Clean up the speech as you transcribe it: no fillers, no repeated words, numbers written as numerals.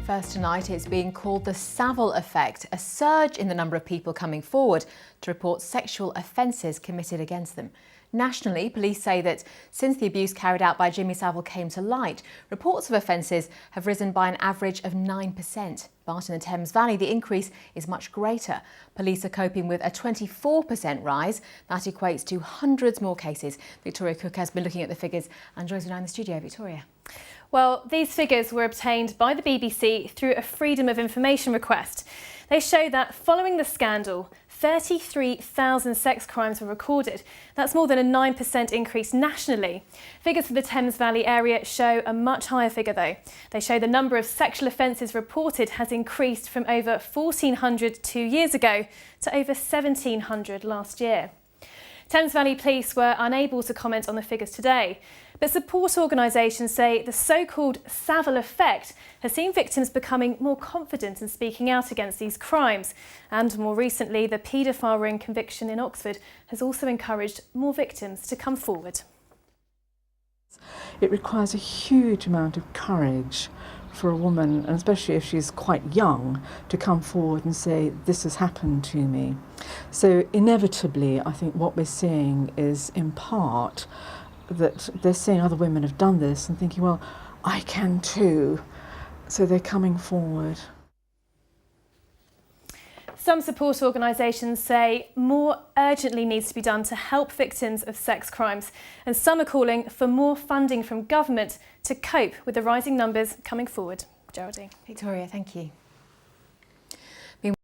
First tonight, it's being called the Savile Effect, a surge in the number of people coming forward to report sexual offences committed against them. Nationally, police say that since the abuse carried out by Jimmy Savile came to light, reports of offences have risen by an average of 9%. But in the Thames Valley, the increase is much greater. Police are coping with a 24% rise. That equates to hundreds more cases. Victoria Cook has been looking at the figures and joins me now in the studio. Victoria. Well, these figures were obtained by the BBC through a Freedom of Information request. They show that following the scandal, 33,000 sex crimes were recorded. That's more than a 9% increase nationally. Figures for the Thames Valley area show a much higher figure though. They show the number of sexual offences reported has increased from over 1,400 2 years ago to over 1,700 last year. Thames Valley Police were unable to comment on the figures today, but support organisations say the so-called Savile Effect has seen victims becoming more confident in speaking out against these crimes. And more recently, the paedophile ring conviction in Oxford has also encouraged more victims to come forward. It requires a huge amount of courage for a woman, and especially if she's quite young, to come forward and say, this has happened to me. So inevitably, I think what we're seeing is, in part, that they're seeing other women have done this and thinking, well, I can too. So they're coming forward. Some support organisations say more urgently needs to be done to help victims of sex crimes, and some are calling for more funding from government to cope with the rising numbers coming forward. Geraldine. Victoria, thank you.